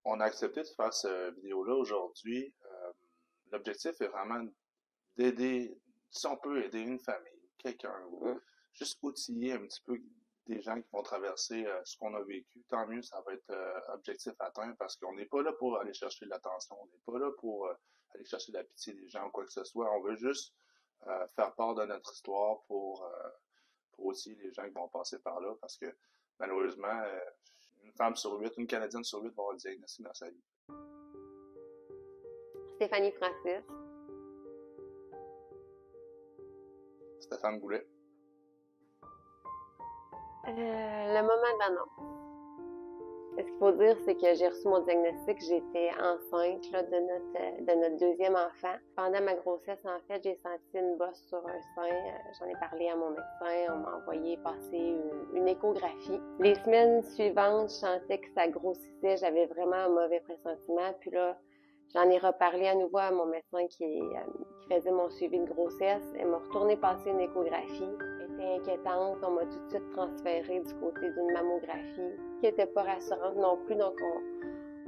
on a accepté de faire cette vidéo-là aujourd'hui. L'objectif est vraiment d'aider, si on peut aider une famille, quelqu'un, ou juste outiller un petit peu des gens qui vont traverser ce qu'on a vécu. Tant mieux, ça va être objectif atteint parce qu'on n'est pas là pour aller chercher de l'attention, on n'est pas là pour aller chercher de la pitié des gens ou quoi que ce soit. On veut juste faire part de notre histoire pour aussi les gens qui vont passer par là parce que malheureusement, une femme sur 8, une Canadienne sur 8 va avoir le diagnostic dans sa vie. Stéphanie Francis. Stéphane Goulet. Le moment de l'annonce. Ce qu'il faut dire, c'est que j'ai reçu mon diagnostic, j'étais enceinte là, de notre deuxième enfant. Pendant ma grossesse, en fait, j'ai senti une bosse sur un sein. J'en ai parlé à mon médecin, on m'a envoyé passer une échographie. Les semaines suivantes, je sentais que ça grossissait, j'avais vraiment un mauvais pressentiment. Puis là, j'en ai reparlé à nouveau à mon médecin qui faisait mon suivi de grossesse. Elle m'a retourné passer une échographie. Elle était inquiétante. On m'a tout de suite transférée du côté d'une mammographie qui était pas rassurante non plus. Donc,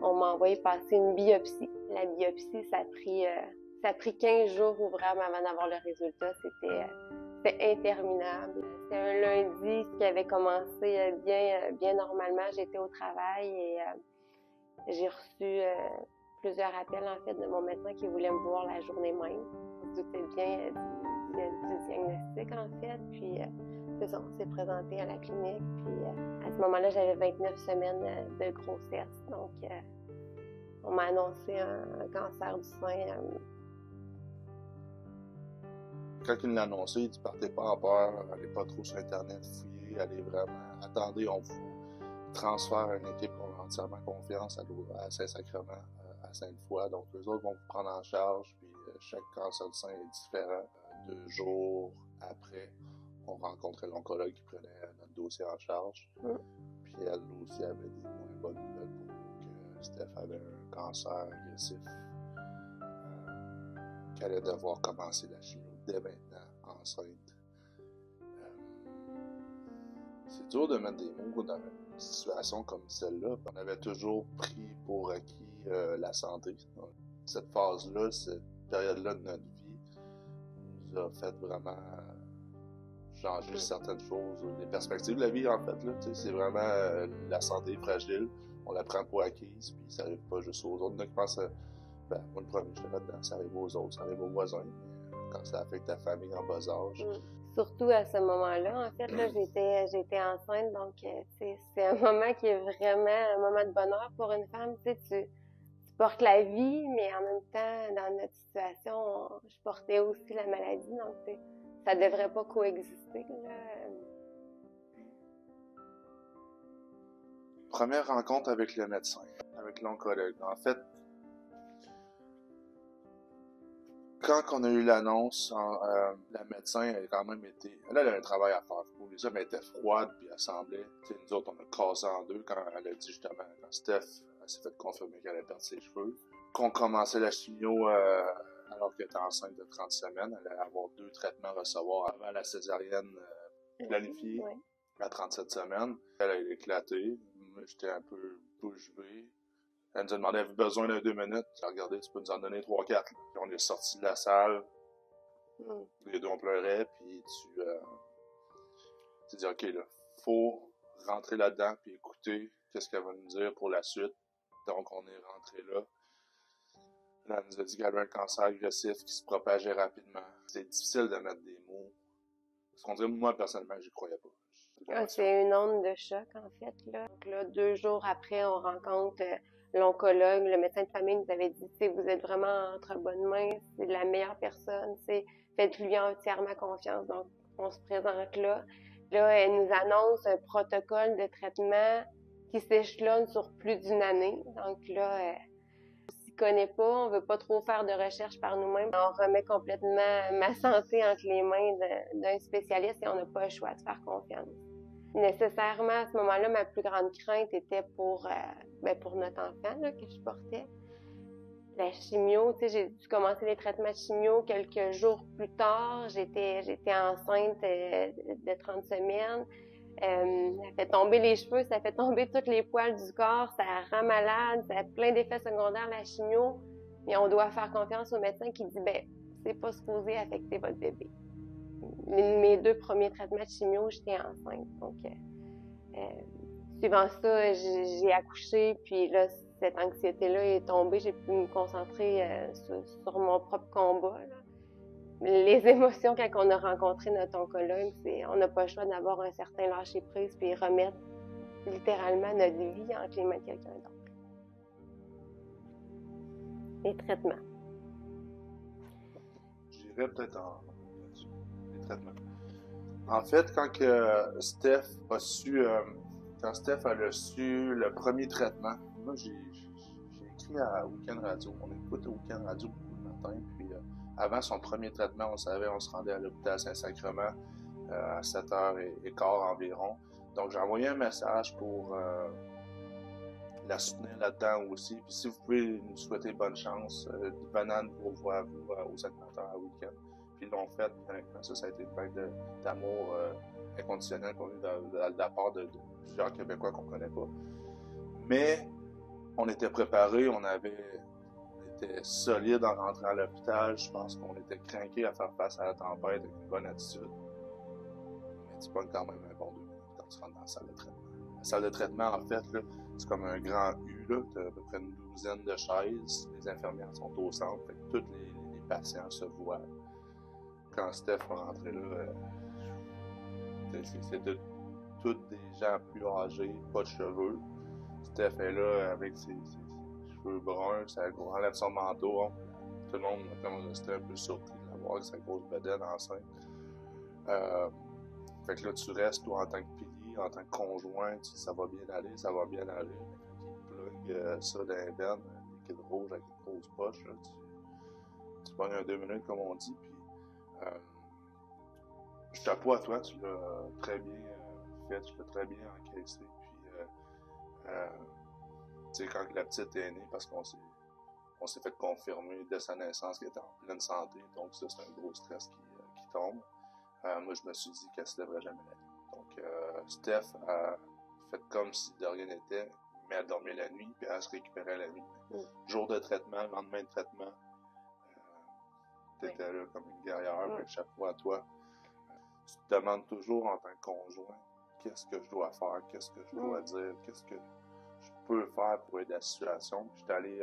on m'a envoyé passer une biopsie. La biopsie, ça a pris 15 jours ouvrables avant d'avoir le résultat. C'était interminable. C'était un lundi, ce qui avait commencé bien normalement. J'étais au travail et j'ai reçu plusieurs appels, en fait, de mon médecin qui voulait me voir la journée même. On se doutait bien du diagnostic, en fait. Puis, c'est ça, on s'est présenté à la clinique. Puis, à ce moment-là, j'avais 29 semaines de grossesse. Donc, on m'a annoncé un cancer du sein. Quand il l'a annoncé, il dit partez pas en peur, allez pas trop sur Internet, fouillez, allez vraiment, attendez, on vous transfère à une équipe qu'on a entièrement confiance à Saint-Sacrement, à Sainte-Foy. Donc, eux autres vont vous prendre en charge, puis chaque cancer du sein est différent. 2 jours après, on rencontrait l'oncologue qui prenait notre dossier en charge. Puis elle aussi avait des moins bonnes nouvelles pour nous, que Steph avait un cancer agressif, qu'elle allait devoir commencer la chimio dès maintenant, enceinte. C'est dur de mettre des mots dans une situation comme celle-là. On avait toujours pris pour acquis la santé. Cette phase-là, cette période-là de notre vie nous a fait vraiment changer certaines choses, les perspectives de la vie, en fait. Là, c'est vraiment la santé fragile. On la prend pour acquise, puis ça n'arrive pas juste aux autres. Donc, je pense, moi, le premier, j'étais là-dedans, ça arrive aux autres, ça arrive aux voisins. Quand ça affecte ta famille en bas âge. Surtout à ce moment-là, en fait, là, j'étais enceinte, donc c'est un moment qui est vraiment un moment de bonheur pour une femme. Tu portes la vie, mais en même temps, dans notre situation, je portais aussi la maladie, donc ça devrait pas coexister. Là. Première rencontre avec le médecin, avec l'oncologue. En fait, quand on a eu l'annonce, la médecin, elle a quand même été... Elle avait un travail à faire. Les hommes étaient froides, puis elle semblait... Nous autres, on a cassé en deux quand elle a dit justement, quand Steph s'est fait confirmer qu'elle allait perdre ses cheveux. Qu'on commençait la chimio alors qu'elle était enceinte de 30 semaines. Elle allait avoir 2 traitements à recevoir avant la césarienne planifiée à 37 semaines. Elle a éclaté. Moi, j'étais un peu bouche bée. Elle nous a demandé, avez-vous besoin de 2 minutes? J'ai regardé, tu peux nous en donner 3-4. Puis on est sortis de la salle. Les deux, on pleurait, puis tu dis, OK, là, faut rentrer là-dedans, puis écouter qu'est-ce qu'elle va nous dire pour la suite. Donc, on est rentré là. Là, elle nous a dit qu'elle avait un cancer agressif qui se propageait rapidement. C'est difficile de mettre des mots. Parce qu'on dirait, moi, personnellement, j'y croyais pas. C'est une onde de choc, en fait. Là. Donc là, 2 jours après, on rencontre l'oncologue, le médecin de famille nous avait dit, vous êtes vraiment entre bonnes mains, c'est la meilleure personne, faites-lui entièrement confiance. Donc, on se présente là. Là, elle nous annonce un protocole de traitement qui s'échelonne sur plus d'1 année. Donc là, on s'y connaît pas, on veut pas trop faire de recherche par nous-mêmes. On remet complètement ma santé entre les mains d'un spécialiste et on n'a pas le choix de faire confiance. Nécessairement, à ce moment-là, ma plus grande crainte était pour notre enfant là, que je portais. La chimio, j'ai dû commencer les traitements de chimio quelques jours plus tard. J'étais enceinte de 30 semaines. Ça fait tomber les cheveux, ça fait tomber tous les poils du corps, ça rend malade, ça a plein d'effets secondaires, la chimio. Mais on doit faire confiance au médecin qui dit, ben, c'est pas supposé affecter votre bébé. Mes 2 premiers traitements de chimio, j'étais enceinte. Donc, suivant ça, j'ai accouché, puis là, cette anxiété-là est tombée. J'ai pu me concentrer sur mon propre combat, là. Les émotions, quand on a rencontré notre oncologue, c'est on n'a pas le choix d'avoir un certain lâcher-prise puis remettre littéralement notre vie entre les mains de quelqu'un d'autre. Les traitements. J'irais peut-être les traitements. En fait, quand Steph a su le premier traitement, moi j'ai écrit à Week-end Radio. On écoute Week-end Radio beaucoup le matin, puis avant son premier traitement, on savait, on se rendait à l'hôpital Saint-Sacrement à 7h15 environ. Donc, j'ai envoyé un message pour la soutenir là-dedans aussi. Puis si vous pouvez nous souhaiter bonne chance, venant vous revoir aux animateurs à Week-end. Puis ils l'ont fait, honnêtement, ça a été une vague d'amour inconditionnel qu'on a eu de la part de plusieurs Québécois qu'on ne connaît pas. Mais on était préparés, on était solide en rentrant à l'hôpital. Je pense qu'on était craqués à faire face à la tempête avec une bonne attitude. Mais tu pognes quand même un bon 2 minutes quand tu rentres dans la salle de traitement. La salle de traitement, en fait, là, c'est comme un grand U, là. Tu as à peu près une douzaine de chaises. Les infirmières sont au centre. Fait que tous les patients se voient. Quand Steph est rentré là, c'était toutes des gens plus âgés, pas de cheveux. Steph est là avec ses cheveux bruns, ça enlève son manteau. Hein. Tout le monde était un peu surpris de la voir avec sa grosse bedaine enceinte. Fait que là, tu restes, toi, en tant que pilier, en tant que conjoint, tu dis, ça va bien aller. Il plug ça dans les veines, un liquide rouge avec une grosse poche. Là, tu pognes un 2 minutes, comme on dit, puis chapeau à toi, tu l'as très bien fait, tu l'as très bien encaissé. Puis, tu sais, quand la petite est née, parce qu'on s'est fait confirmer dès sa naissance qu'elle était en pleine santé, donc ça, c'est un gros stress qui tombe. Moi, je me suis dit qu'elle se lèverait jamais la nuit. Donc, Steph a fait comme si de rien n'était, mais elle dormait la nuit, puis elle se récupérait la nuit. Jour de traitement, lendemain de traitement, t'étais là comme une guerrière, chapeau à toi. Tu te demandes toujours en tant que conjoint, qu'est-ce que je dois faire, qu'est-ce que je dois dire, qu'est-ce que je peux faire pour aider la situation. Puis j'étais allé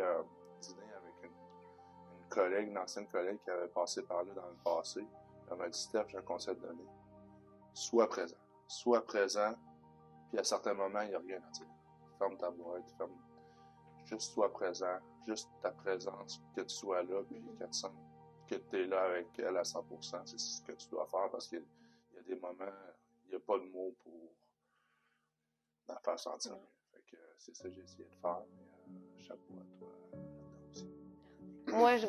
dîner avec une collègue, une ancienne collègue qui avait passé par là dans le passé. Elle m'a dit, Steph, j'ai un conseil à te donner. Sois présent, puis à certains moments, il n'y a rien à dire. Ferme ta boîte, juste sois présent, juste ta présence, que tu sois là, puis que tu sens que tu es là avec elle à 100%, c'est ce que tu dois faire, parce qu'il y a des moments, il n'y a pas de mots pour la faire sentir mieux. Fait que c'est ça que j'ai essayé de faire, mais chapeau à toi là-dedans aussi. Moi, je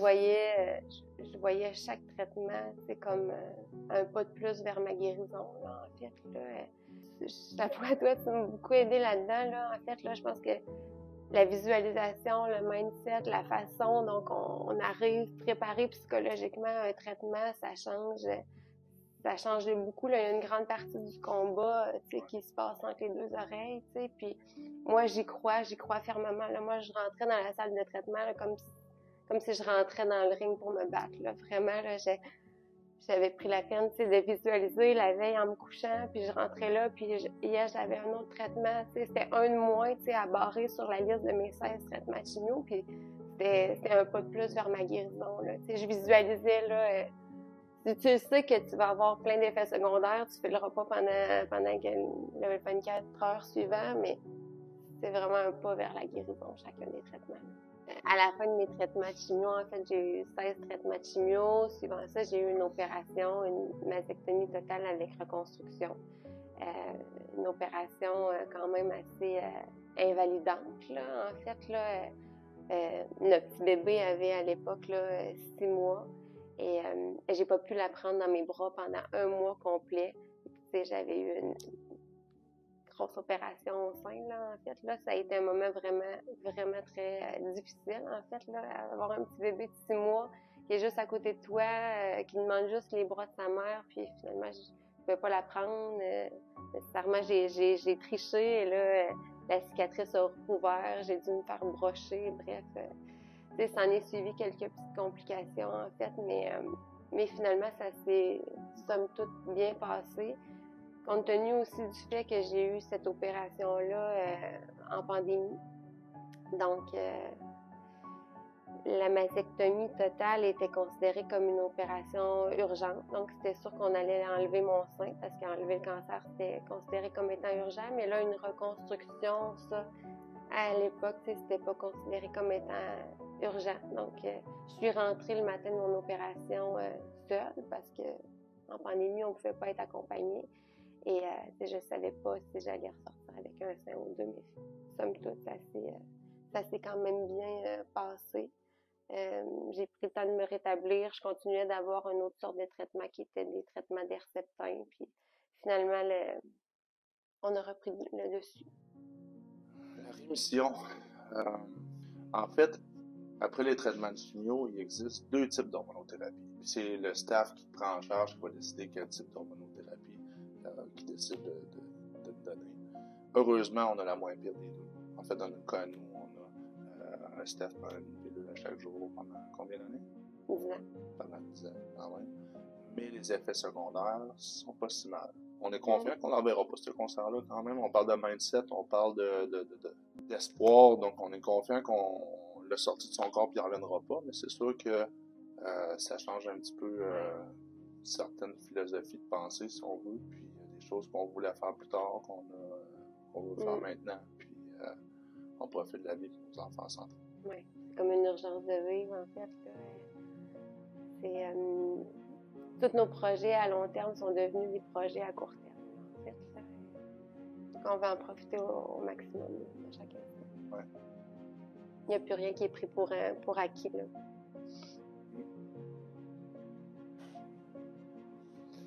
voyais chaque traitement, c'est comme un pas de plus vers ma guérison, là, en fait, là. Chapeau à toi, tu m'as beaucoup aidé là-dedans, là. En fait, là, je pense que la visualisation, le mindset, la façon dont on arrive préparé psychologiquement à un traitement, ça change beaucoup. Là. Il y a une grande partie du combat qui se passe entre les 2 oreilles. Puis moi, j'y crois fermement. Là. Moi, je rentrais dans la salle de traitement là, comme si je rentrais dans le ring pour me battre. Là. Vraiment, là, j'avais pris la peine de visualiser la veille en me couchant, puis je rentrais là, puis hier, j'avais un autre traitement. C'était un de moins à barrer sur la liste de mes 16 traitements de chimio, puis c'était un pas de plus vers ma guérison. Là. Je visualisais, là, si tu sais que tu vas avoir plein d'effets secondaires, tu ne fileras pas pendant les 24 heures suivantes, mais c'est vraiment un pas vers la guérison, chacun des traitements. À la fin de mes traitements de chimio, en fait, j'ai eu 16 traitements de chimio. Suivant ça, j'ai eu une opération, une mastectomie totale avec reconstruction. Une opération quand même assez invalidante, là. En fait, là, notre petit bébé avait à l'époque là, 6 mois et j'ai pas pu la prendre dans mes bras pendant 1 mois complet. J'avais eu une grosse opération au sein, là, en fait, là, ça a été un moment vraiment très difficile, en fait, là, avoir un petit bébé de 6 mois qui est juste à côté de toi, qui demande juste les bras de sa mère, puis finalement, pouvais pas la prendre. Nécessairement, j'ai triché et là, la cicatrice a rouvert, j'ai dû me faire brocher, bref. Ça en est suivi quelques petites complications, en fait, mais finalement, ça s'est, somme toute, bien passé. Compte tenu aussi du fait que j'ai eu cette opération-là en pandémie. Donc, la mastectomie totale était considérée comme une opération urgente. Donc, c'était sûr qu'on allait enlever mon sein parce qu'enlever le cancer, c'était considéré comme étant urgent. Mais là, une reconstruction, ça, à l'époque, c'était pas considéré comme étant urgent. Donc, je suis rentrée le matin de mon opération seule parce que en pandémie, on pouvait pas être accompagnée. Et je savais pas si j'allais ressortir avec un sein ou deux, mais somme toute, ça s'est quand même bien passé. J'ai pris le temps de me rétablir. Je continuais d'avoir une autre sorte de traitement qui était des traitements d'Herceptin. Puis finalement, on a repris le dessus. La rémission. En fait, après les traitements de chimio, il existe 2 types d'hormonothérapie. Puis c'est le staff qui prend en charge, qui va décider quel type d'hormonothérapie qui décide de donner. Heureusement, on a la moins pire des deux. En fait, dans notre cas, nous, on a un staff qui prend une pilule à chaque jour pendant combien d'années? 10 ans. Pendant 10 ans, quand même. Mais les effets secondaires sont pas si mal. On est confiant qu'on n'en verra pas ce cancer-là quand même. On parle de mindset, on parle d'espoir, donc on est confiant qu'on l'a sorti de son corps et il n'en reviendra pas, mais c'est sûr que ça change un petit peu certaines philosophies de pensée, si on veut, puis des choses qu'on voulait faire plus tard, qu'on veut faire maintenant, puis on profite de la vie pour nos enfants en santé. Oui, c'est comme une urgence de vivre, en fait. C'est... tous nos projets à long terme sont devenus des projets à court terme, en fait. Donc, on va en profiter au maximum de chaque instant. Ouais. Il n'y a plus rien qui est pris pour acquis, là.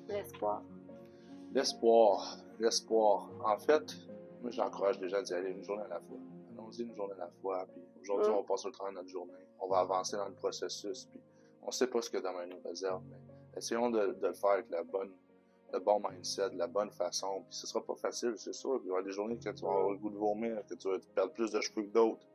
L'espoir. L'espoir. En fait, moi, j'encourage les gens d'y aller une journée à la fois. Allons-y une journée à la fois, puis aujourd'hui, on va passer au travers de notre journée. On va avancer dans le processus, puis on ne sait pas ce que demain nous réserve, mais essayons de le faire avec le bon mindset, de la bonne façon. Puis ce sera pas facile, c'est sûr. Il y aura des journées que tu vas avoir le goût de vomir, que tu vas perdre plus de cheveux que d'autres.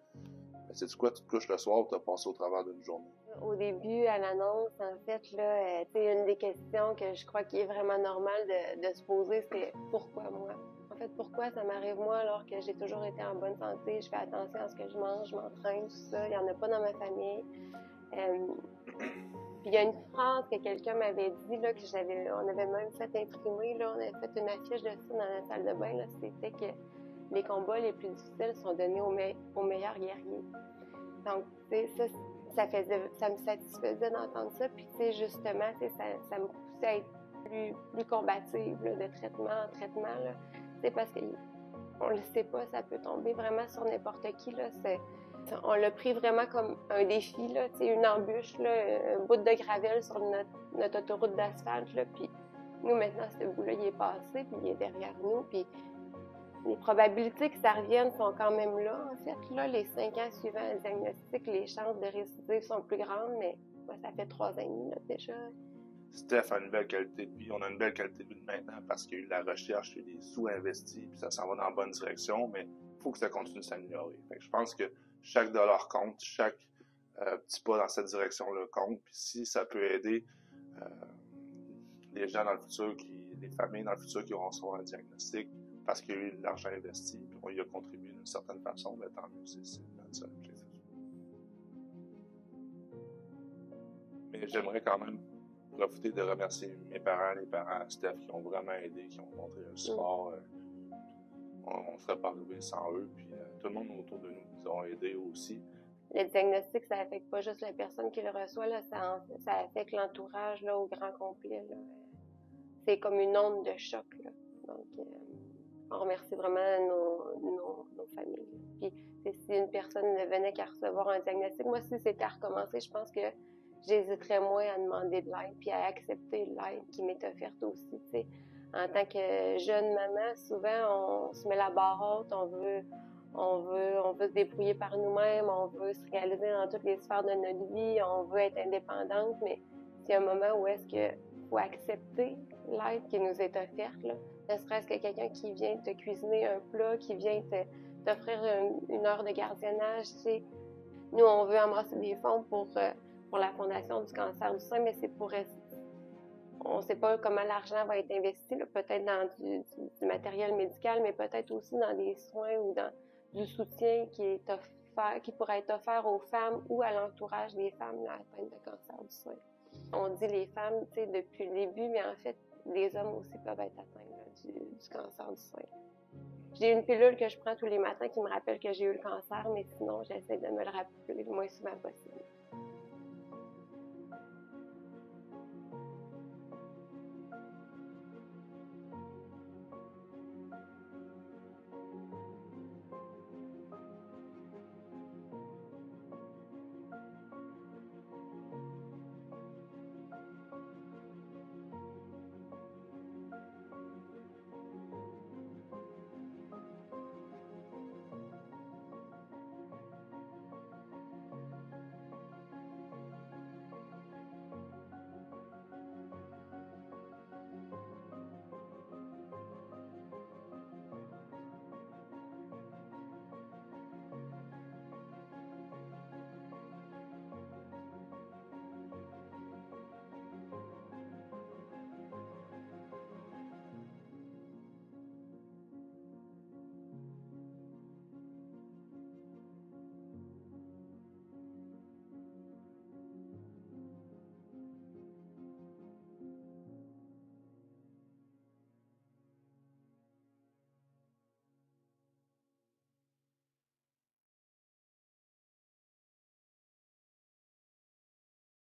Mais sais-tu quoi, tu te couches le soir, tu as passé au travers d'une journée. Au début, à l'annonce, en fait, là, une des questions que je crois qu'il est vraiment normal de se poser, c'est pourquoi moi? En fait, pourquoi ça m'arrive moi alors que j'ai toujours été en bonne santé, je fais attention à ce que je mange, je m'entraîne, tout ça, il n'y en a pas dans ma famille. Puis il y a une phrase que quelqu'un m'avait dit, là, on avait même fait imprimer, là, on avait fait une affiche de ça dans la salle de bain, là, c'était que les combats les plus difficiles sont donnés aux meilleurs guerriers. Donc, tu sais, ça me satisfaisait d'entendre ça, puis tu sais, justement, tu sais, ça me poussait à être plus combative, là, de traitement en traitement, là. Tu sais, parce qu'on le sait pas, ça peut tomber vraiment sur n'importe qui, là, on l'a pris vraiment comme un défi, là, tu sais, une embûche, là, un bout de gravel sur notre autoroute d'asphalte, là, puis nous, maintenant, ce bout-là, il est passé, puis il est derrière nous, puis les probabilités que ça revienne sont quand même là, en fait, là, les 5 ans suivant le diagnostic, les chances de récidive sont plus grandes, mais ça fait 3 ans et demi, là, déjà. Steph a une belle qualité de vie, on a une belle qualité de vie maintenant parce qu'il y a eu de la recherche, il y a eu des sous-investis, puis ça s'en va dans la bonne direction, mais il faut que ça continue de s'améliorer. Fait que je pense que chaque dollar compte, chaque petit pas dans cette direction-là compte, puis si ça peut aider les gens dans le futur, les familles dans le futur qui auront recevoir un diagnostic parce qu'il y a eu de l'argent investi, puis on y a contribué d'une certaine façon, mais tant mieux, c'est notre seul objectif. Mais j'aimerais quand même profiter de remercier mes parents, les parents à Steph qui ont vraiment aidé, qui ont montré un support. On ne serait pas arrivé sans eux, puis tout le monde autour de nous nous ont aidés aussi. Le diagnostic, ça affecte pas juste la personne qui le reçoit, là, ça affecte l'entourage là, au grand complet. Là. C'est comme une onde de choc. Là. Donc, on remercie vraiment nos familles. Puis, si une personne ne venait qu'à recevoir un diagnostic, moi, si c'était à recommencer, je pense que j'hésiterais moins à demander de l'aide puis à accepter l'aide qui m'est offerte aussi. T'sais. En tant que jeune maman, souvent, on se met la barre haute, on veut se débrouiller par nous-mêmes, on veut se réaliser dans toutes les sphères de notre vie, on veut être indépendante, mais c'est un moment où est-ce que faut accepter l'aide qui nous est offerte, là, ne serait-ce que quelqu'un qui vient te cuisiner un plat, qui vient t'offrir une heure de gardiennage. Tu sais. Nous, on veut embrasser des fonds pour la Fondation du cancer du sein, mais c'est pour... On ne sait pas comment l'argent va être investi, peut-être dans du matériel médical, mais peut-être aussi dans des soins ou dans du soutien qui pourrait être offert aux femmes ou à l'entourage des femmes atteintes de cancer du sein. On dit les femmes, tu sais, depuis le début, mais en fait, les hommes aussi peuvent être atteints là, du cancer du sein. J'ai une pilule que je prends tous les matins qui me rappelle que j'ai eu le cancer, mais sinon, j'essaie de me le rappeler le moins souvent possible.